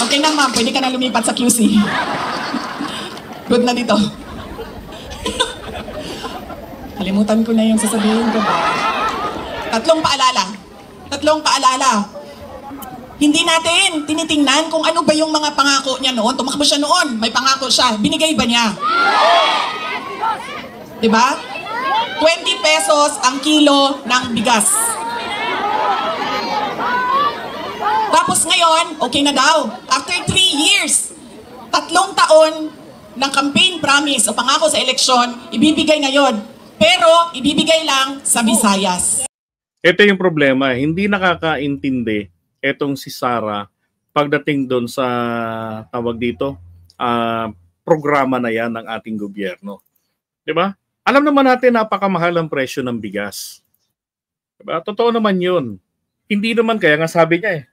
Okay na ma'am, pwede ka na lumipat sa QC. Good na dito. Kalimutan ko na yung sasabihin ko ba. Tatlong paalala. Hindi natin tinitingnan kung ano ba yung mga pangako niya noon. Tumakbo siya noon, may pangako siya. Binigay ba niya? Diba? 20 pesos ang kilo ng bigas. Tapos ngayon, okay na daw. After 3 years, 3 taon ng campaign promise o pangako sa eleksyon, ibibigay ngayon. Pero, ibibigay lang sa Visayas. Ito yung problema. Hindi nakakaintindi etong si Sara pagdating doon sa tawag dito, programa na yan ng ating gobyerno. Diba? Alam naman natin napakamahal ang presyo ng bigas. Diba? Totoo naman yun. Hindi naman, kaya nga sabi niya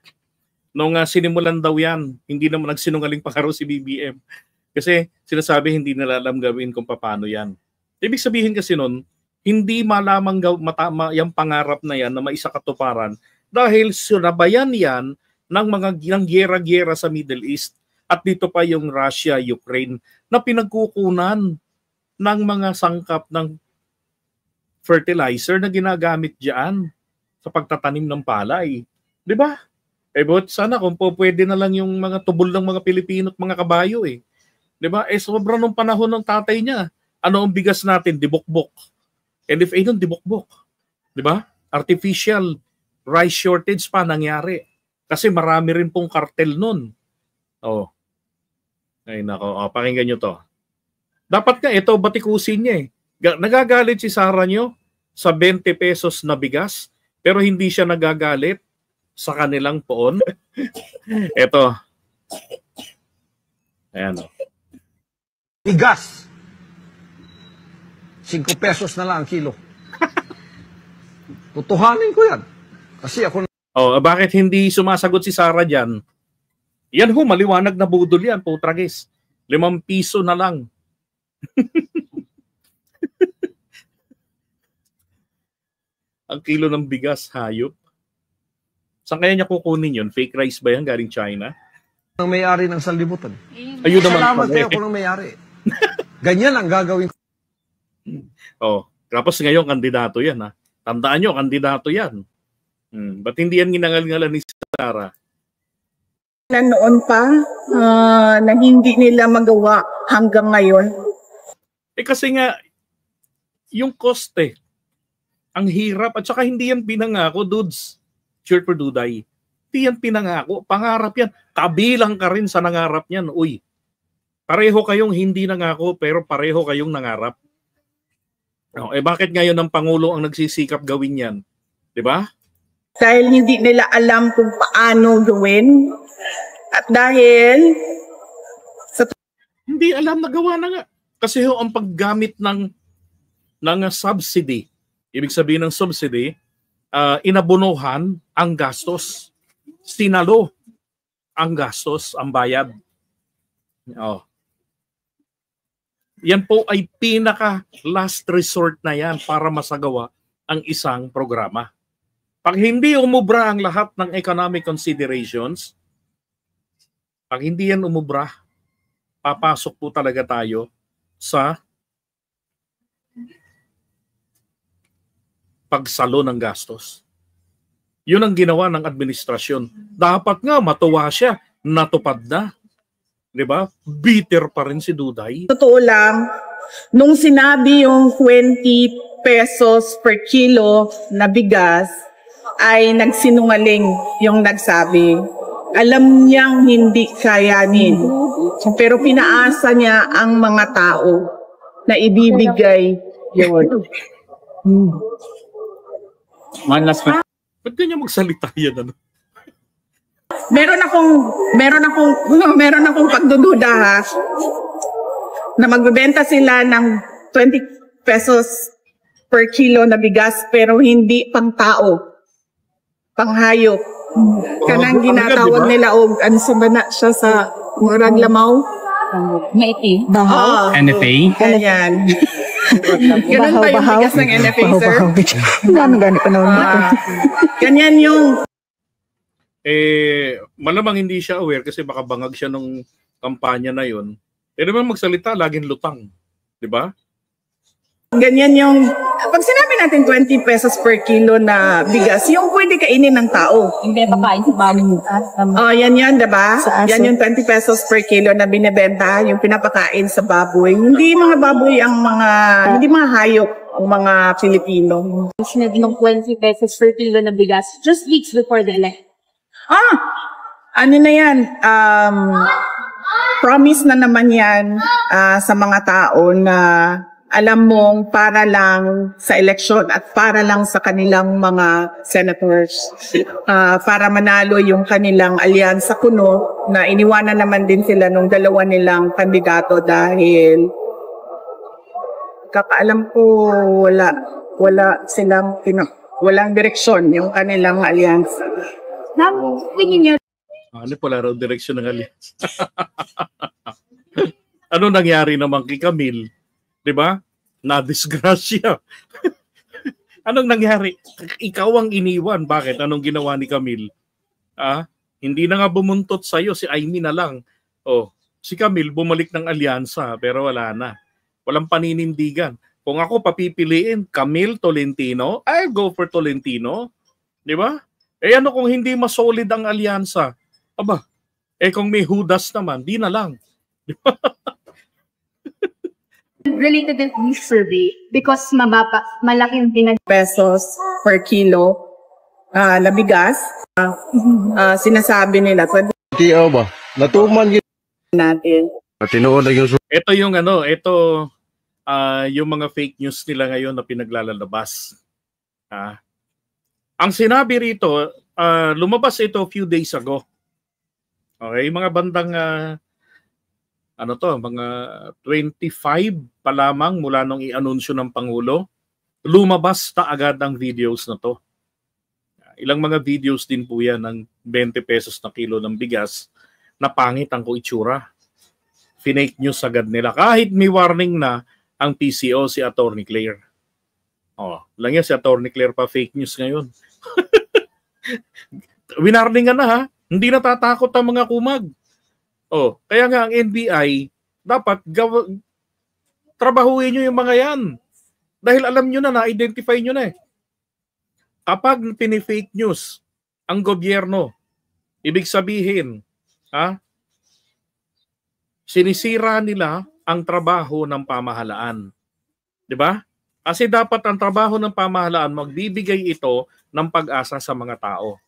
nung sinimulan daw yan, hindi naman nagsinungaling pa si BBM. Kasi sinasabi hindi nila alam gawin kung paano yan. Ibig sabihin kasi nun, hindi malamang yung pangarap na yan na maisakatuparan dahil sinabayan yan ng mga giyera-giyera sa Middle East. At dito pa yung Russia, Ukraine na pinagkukunan ng mga sangkap ng fertilizer na ginagamit diyan sa pagtatanim ng palay. Di ba? But sana kung po pwede na lang yung mga tubol ng mga Pilipino at mga kabayo Di ba? Sobra nung panahon ng tatay niya. Ano ang bigas natin? Dibukbok. NFA nun, dibukbok. Di ba? Artificial rice shortage pa nangyari. Kasi marami rin pong kartel nun. Oh. Ay nako, pakinggan nyo to. Dapat nga ito batikusin niya Nagagalit si Sara nyo sa 20 pesos na bigas, pero hindi siya nagagalit sa kanilang poon. Ito. Ayan o. Bigas. 5 pesos na lang ang kilo. Tutuhanin ko yan. Kasi ako... bakit hindi sumasagot si Sara dyan? Yan maliwanag na budol yan, putragis. 5 piso na lang. Ang kilo ng bigas, hayop. Saan kaya niya kukunin yun? Fake rice ba yan galing China? Ang may-ari ng sanlibutan. Ayun naman. Salamat kayo kung may-ari. Ganyan ang gagawin ko. Tapos ngayon kandidato yan ha. Tandaan nyo, kandidato yan. Ba't hindi yan ginangal-ngalan ni Sara? Noon pa na hindi nila magawa hanggang ngayon. Kasi nga, yung cost ang hirap at saka hindi yan pinangako, dudes. Sure for Duday. Hindi yan pinangako. Pangarap yan. Kabilang ka rin sa nangarap niyan. Uy, pareho kayong hindi nangako pero pareho kayong nangarap. Bakit ngayon ang Pangulo ang nagsisikap gawin yan? Diba? Dahil hindi nila alam kung paano gawin. At dahil... Hindi alam na gawa na nga. Kasi ang paggamit ng subsidy, ibig sabihin ng subsidy, inabunuhan ang gastos. Sinalo ang gastos, ang bayad. Yan po ay pinaka last resort na yan para masagawa ang isang programa. Pag hindi umubra ang lahat ng economic considerations, pag hindi yan umubra, papasok po talaga tayo sa pagsalo ng gastos. Yun ang ginawa ng administrasyon. Dapat nga matuwa siya, natupad na. Diba? Bitter pa rin si Duday. Totoo lang, nung sinabi yung 20 pesos per kilo na bigas, ay nagsinungaling yung nagsabi. Alam niyang hindi kayanin. Pero pinaasa niya ang mga tao na ibibigay yun. Ba't ganyan magsalita yan? Meron akong pagdududa ha, na magbebenta sila ng 20 pesos per kilo na bigas pero hindi pang tao, pang hayop. Kanang ginatawag nila og ano sa bana siya sa murag lamaw. Maiti. NFA? Ganyan. Ganun ba yung bigas ng NFA, sir? Ganyan yung... malamang hindi siya aware kasi baka bangag siya nung kampanya na yun. Naman magsalita, laging lutang. Di ba? Ganyan yung, pag sinabi natin 20 pesos per kilo na bigas, yung pwede kainin ng tao. Hindi pakain sa baboy. Oh, yan, diba? Sa aso. Yan yung 20 pesos per kilo na binebenta, yung pinapakain sa baboy. Hindi mga baboy hindi mga hayop ang mga Pilipino. Sinabi ng 20 pesos per kilo na bigas just weeks before the election. Ano na yan? Promise na naman yan sa mga tao na alam mong para lang sa eleksyon at para lang sa kanilang mga senators, para manalo yung kanilang alyansa kuno, na iniwanan naman din sila nung dalawa nilang kandidato dahil kakaalam ko walang direksyon yung kanilang alyansa. Tingin niyo, Ano pala raw direksyon ng alliance? Ano nangyari naman kay Camille? 'Di ba? Na-disgrasya. Anong nangyari? Ikaw ang iniwan. Bakit? Anong ginawa ni Camille? Hindi na nga bumuntot sa'yo. Si Amy na lang. Si Camille bumalik ng alyansa pero wala na. Walang paninindigan. Kung ako papipiliin, Camille, Tolentino, I'll go for Tolentino. 'Di ba? Ano kung hindi mas solid ang alyansa? Aba, kung may Judas naman, di na lang. related to this survey because malaki yung Pesos per kilo na bigas. Sinasabi nila, Tiyaw ba? Natuman yun. natin. Tinuod na yung Ito yung yung mga fake news nila ngayon na pinaglalalabas. Ang sinabi rito, lumabas ito a few days ago. Okay, mga bandang mga 25 pa lamang mula nung i-anunsyo ng Pangulo, lumabas na agad ang videos na to. Ilang mga videos din po yan ng 20 pesos na kilo ng bigas na pangit ang itsura. Fake news agad nila. Kahit may warning na ang PCO si Atty. Claire. Lang yan si Atty. Claire pa fake news ngayon. Winarningan na hindi natatakot ang mga kumag. Kaya nga ang NBI dapat trabahuin nyo yung mga yan. Dahil alam nyo na-identify nyo na Kapag pini-fake news ang gobyerno, ibig sabihin, sinisira nila ang trabaho ng pamahalaan. 'Di ba? Kasi dapat ang trabaho ng pamahalaan magbibigay ito ng pag-asa sa mga tao.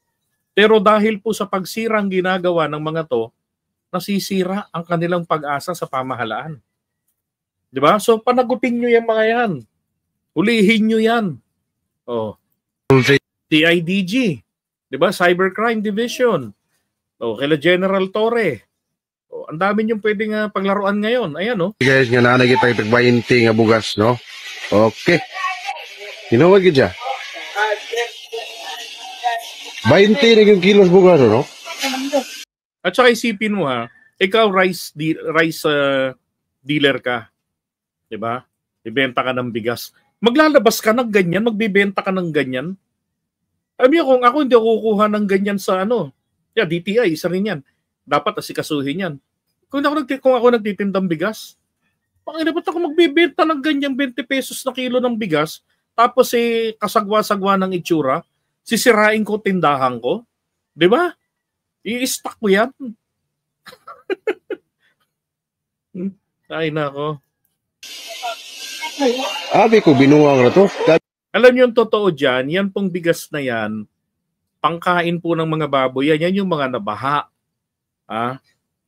Pero dahil po sa pagsirang ginagawa ng mga to, nasisira ang kanilang pag-asa sa pamahalaan. 'Di ba? So panagutin niyo yung mga yan. Hulihin niyo yan. CIDG, 'di ba? Cybercrime Division. Kila General Torre. Ang dami niyong pwedeng paglaruan ngayon. Ayan, Guys, nga nanay kita itag-20 nga bugas, no? Okay. Tinuod gid siya. 20 na yung kilos bugas, no? At saka isipin mo ikaw rice dealer ka. 'Di ba? Ibenta ka ng bigas. Maglalabas ka ng ganyan, magbibenta ka ng ganyan. Kung ako hindi ako kukuha ng ganyan sa DTI, isa rin yan. Dapat asikasuhin yan. Kung ako nagtitindang bigas, ba't ako magbibenta ng ganyan 20 pesos na kilo ng bigas, tapos kasagwa-sagwa ng itsura, sisirain ko tindahan ko? 'Di ba? I-stock ko yan. Ay nako. Abi ko binuwang na to. Alam niyo yung totoo dyan, yan pong bigas na yan, pangkain po ng mga baboy, yan yung mga nabaha.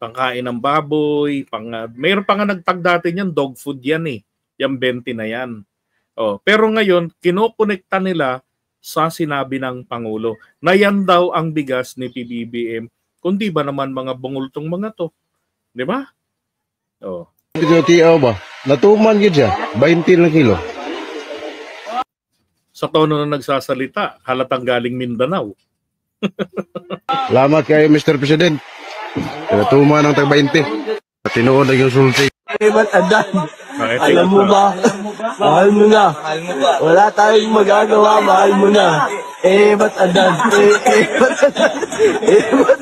Pangkain ng baboy, mayroon pa nga nagtag dati yan, dog food yan yung 20 na yan. Pero ngayon, kinokonekta nila sa sinabi ng Pangulo na yan daw ang bigas ni PBBM, kundi ba naman mga bungultong mga to. Di ba? Tiyaw ba? Natuman gid siya. 20 na kilo. Sa tono na nagsasalita, halatang galing Mindanao. Salamat kayo, Mr. President. Natuman ng tag-20. Tinuod na yung sulti. Alam mo ba, Mahal mo na. Wala tayong magagawa, mahal mo na. Ba't agad? Ba't agad? Ba't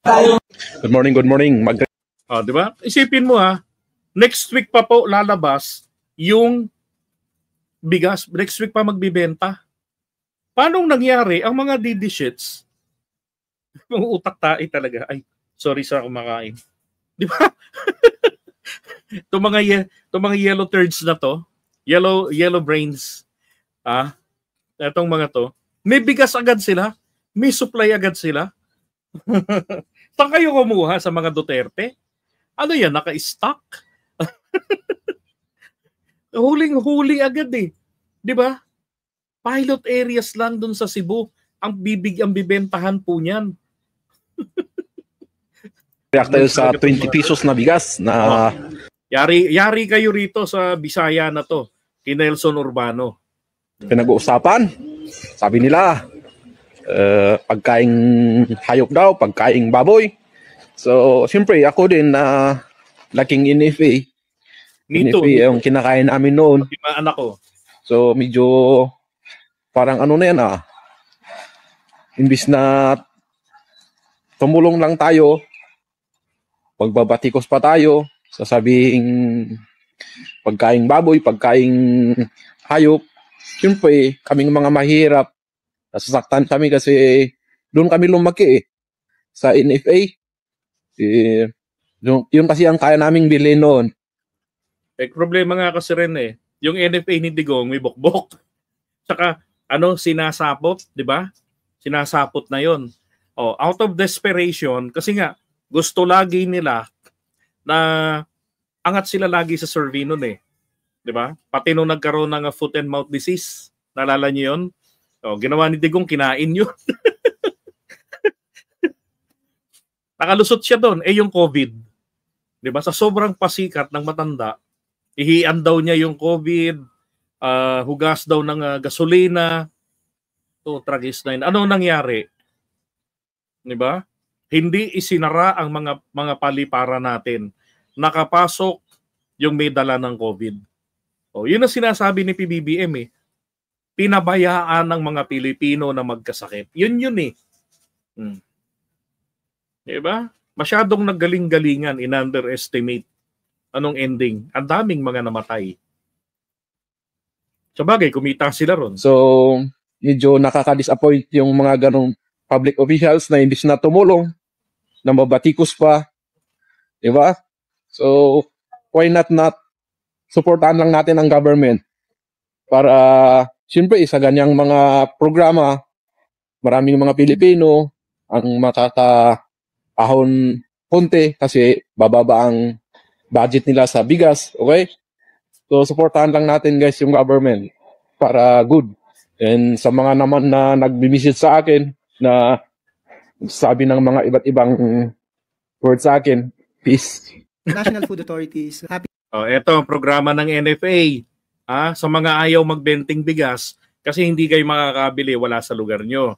agad? Good morning. Di ba? Isipin mo next week pa po lalabas yung bigas. Next week pa magbibenta. Paano nangyari ang mga DD shits? Yung utak tae talaga. Ay, sorry sa kumakain. Di ba? Itong mga yellow turds na to, yellow brains, etong mga to, may bigas agad sila, may supply agad sila. Saan kayo kumuha sa mga Duterte? Ano yan, naka-stock? Huling-huli agad eh. Di ba? Pilot areas lang dun sa Cebu. Ang bibentahan po niyan. React tayo sa 20 pesos na bigas na Yari kayo rito sa Bisaya na to, kay Nelson Urbano. pinag-uusapan. Sabi nila, pagkaing hayop daw, pagkaing baboy. So, siyempre, ako din na laking NFA. Nito, NFA yung kinakain namin noon. Lima anak ko. So, medyo parang ano na yan imbis na tumulong lang tayo, pagbabatikos pa tayo, sasabing pagkaing baboy, pagkaing hayop, siyempre, kaming mga mahirap, nasasaktan kami kasi doon kami lumaki sa NFA. Yun kasi ang kaya naming bilhin noon. Problema nga kasi rin yung NFA ni Digong may bokbok. Tsaka, sinasapot, di ba? Sinasapot na yon. Out of desperation, kasi nga, gusto lagi nila na angat sila lagi sa survey nun di ba? Pati nung nagkaroon ng foot and mouth disease, naalala niyo yun? Ginawa ni Digong, kinain yun. Nakalusot siya doon, yung COVID. Di ba? Sa sobrang pasikat ng matanda, ihian daw niya yung COVID, hugas daw ng gasolina. Tragis na yun. Ano nangyari? Di ba? Hindi isinara ang mga palipara natin. Nakapasok yung may dala ng COVID. Yun ang sinasabi ni PBBM Pinabayaan ng mga Pilipino na magkasakit. Yun Di ba? Masyadong naggaling-galingan, in-underestimate. Anong ending? Ang daming mga namatay. Sabagay, kumita sila ron. So, medyo nakaka-disappoint yung mga ganong public officials na imbis na tumulong, na mabatikos pa. Diba? So, why not supportahan lang natin ang government para, siyempre, sa ganyang mga programa, maraming mga Pilipino ang makakaahon konti kasi bababa ang budget nila sa bigas. Okay? So, supportahan lang natin, guys, yung government para good. And sa mga naman na nagbibisit sa akin na sabi ng mga iba't ibang words sa akin, peace. National Food Authority is happy. Ito ang programa ng NFA. Sa mga ayaw magbenting bigas kasi hindi kayo makakabili, wala sa lugar nyo.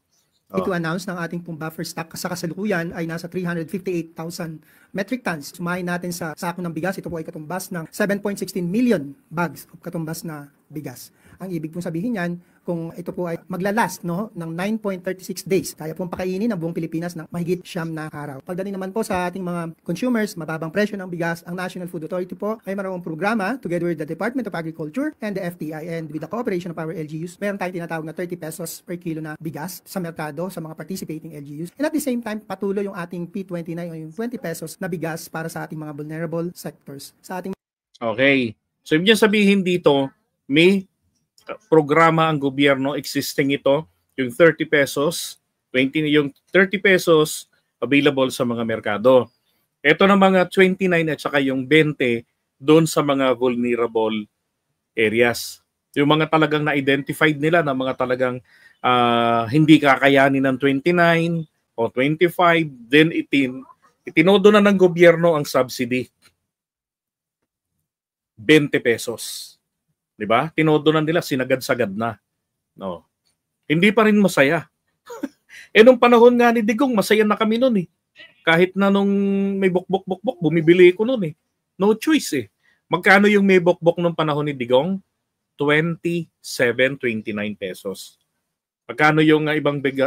To announce ng ating pong buffer stock sa kasalukuyan ay nasa 358,000 metric tons. Sumahin natin sa sako ng bigas, ito po ay katumbas ng 7.16 million bags of katumbas na bigas. Ang ibig pong sabihin yan, kung ito po ay maglalast ng 9.36 days, kaya pong pakainin ng buong Pilipinas ng mahigit 9 na araw. Pagdating naman po sa ating mga consumers, mababang presyo ng bigas, ang National Food Authority po ay mayroong programa together with the Department of Agriculture and the FTI and with the cooperation of our LGUs. Meron tayong tinatawag na 30 pesos per kilo na bigas sa merkado sa mga participating LGUs. And at the same time, patuloy yung ating P29 o yung 20 pesos na bigas para sa ating mga vulnerable sectors. Sa ating Okay. So, ibig sabihin dito, may programa ang gobyerno, existing ito, yung 30 pesos, yung 30 pesos available sa mga merkado. Ito na mga 29 at saka yung 20 doon sa mga vulnerable areas. Yung mga talagang na-identified nila na mga talagang hindi kakayanin ng 29 o 25, then itinodo na ng gobyerno ang subsidy. 20 pesos. Diba? Tinodo na nila, sinagad-sagad na. No. Hindi pa rin masaya. Nung panahon nga ni Digong, masaya na kami noon Kahit na nung may bukbok, bumibili ko noon No choice Magkano yung may bokbok nung panahon ni Digong? 29 pesos. Magkano yung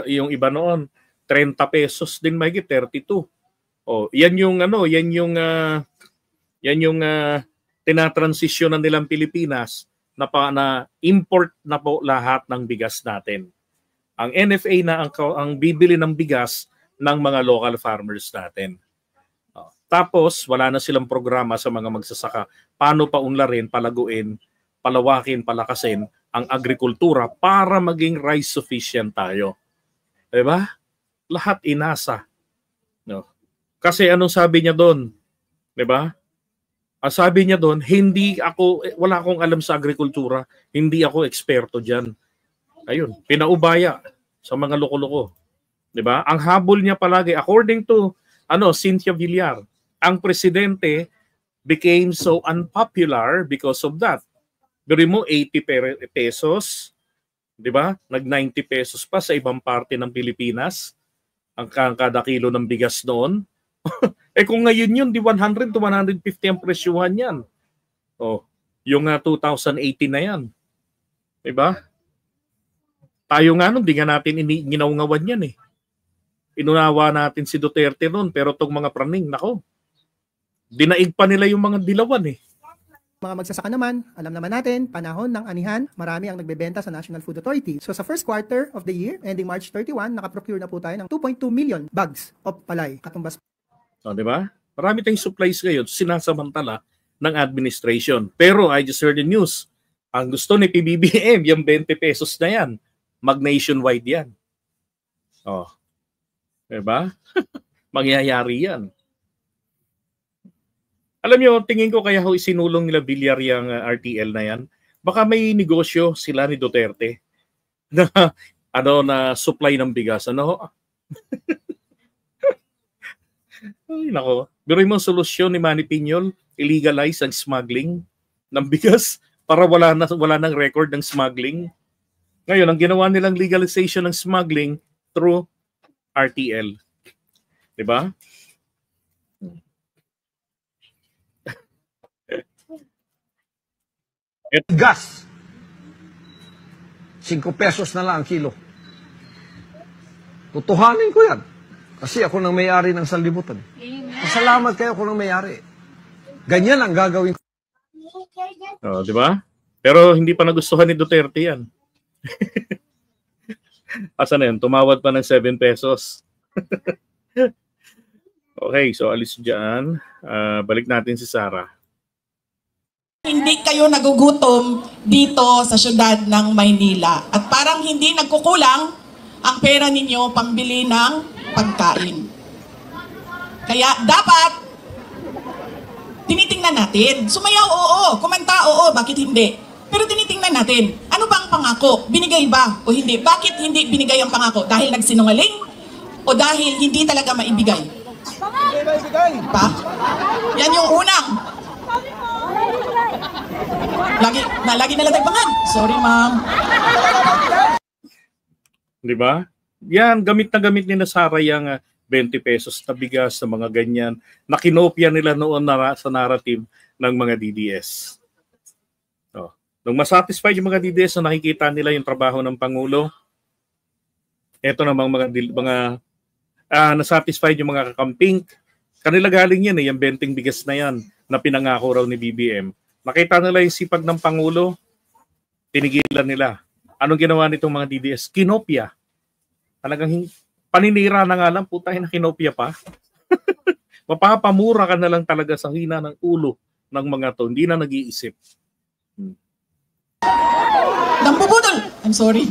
yung iba noon? 30 pesos din, mahigit 32. Oh, yan yung tinatransisyonan nilang Pilipinas na import na po lahat ng bigas natin. Ang NFA na ang bibili ng bigas ng mga local farmers natin. Tapos, wala na silang programa sa mga magsasaka. Paano paunlarin, palaguin, palawakin, palakasin ang agrikultura para maging rice sufficient tayo. Diba? Lahat inasa. No? Kasi anong sabi niya doon? Diba? Ang sabi niya doon, wala akong alam sa agrikultura, hindi ako eksperto dyan. Ayun, pinaubaya sa mga loko-loko. 'Di ba? Ang habol niya palagi, according to Cynthia Villar, ang presidente became so unpopular because of that. Pero mo 80 pesos, 'di ba? Nag 90 pesos pa sa ibang parte ng Pilipinas ang kada kilo ng bigas noon. Kung ngayon yun, di 100 to 150 ang presyuhan yan. Yung 2018 na yan. 'Di ba? Tayo nga nun, di nga natin ginawngawan yan eh. Inunawa natin si Duterte nun, pero itong mga praning, nako, dinaig pa nila yung mga dilawan eh. Mga magsasaka naman, alam naman natin, panahon ng anihan, marami ang nagbebenta sa National Food Authority. So sa first quarter of the year, ending March 31, nakaprocure na po tayo ng 2.2 million bags of palay, katumbas. Di ba? Marami tayong supplies ngayon, sinasamantala ng administration. Pero I just heard the news, ang gusto ni PBBM, yung 20 pesos na yan, mag-nationwide yan. Diba? Mangyayari yan. Alam nyo, tingin ko kaya isinulong nila Villar yung RTL na yan. Baka may negosyo sila ni Duterte na, na supply ng bigas. Ay, nako. Pero yung solusyon ni Manny Piñol, illegalize ang smuggling ng bigas para wala nang record ng smuggling. Ngayon, ang ginawa nilang legalization ng smuggling through RTL. Diba? Gas. 5 pesos na lang ang kilo. Tutuhanin ko yan. Kasi ako nang may-ari ng sanlibutan. Pasalamat kayo ako nang may-ari. Ganyan ang gagawin ko. Diba? Pero hindi pa nagustuhan ni Duterte yan. Asa na yun? Tumawad pa ng 7 pesos. Okay, so alis dyan. Balik natin si Sarah. Hindi kayo nagugutom dito sa syudad ng Maynila. At parang hindi nagkukulang ang pera ninyo pambili ng pagkain. Kaya dapat tinitingnan natin. Sumayaw, oo. Kumanta, oo. Bakit hindi? Pero tinitingnan natin, ano ba ang pangako? Binigay ba o hindi? Bakit hindi binigay ang pangako? Dahil nagsinungaling? O dahil hindi talaga maibigay? Pa? Yan yung unang. Lagi nalatagpangan. Sorry, ma'am. Di ba? Yan, gamit na gamit ni Sara yung 20 pesos na bigas sa mga ganyan. Nakinopya nila noon sa narrative ng mga DDS. Nung masatisfied yung mga DDS na nakikita nila yung trabaho ng Pangulo, eto namang mga nasatisfied yung mga kakamping, kanila galing yan yung 20 bigas na yan na pinangako raw ni BBM. Nakita nila yung sipag ng Pangulo, tinigilan nila. Anong ginawa nitong mga DDS? Kinopya. Talagang paninira na nga lang, putay na kinopya pa. Mapapamura ka na lang talaga sa hina ng ulo ng mga to. Hindi na nag-iisip. Nambubudol! I'm sorry.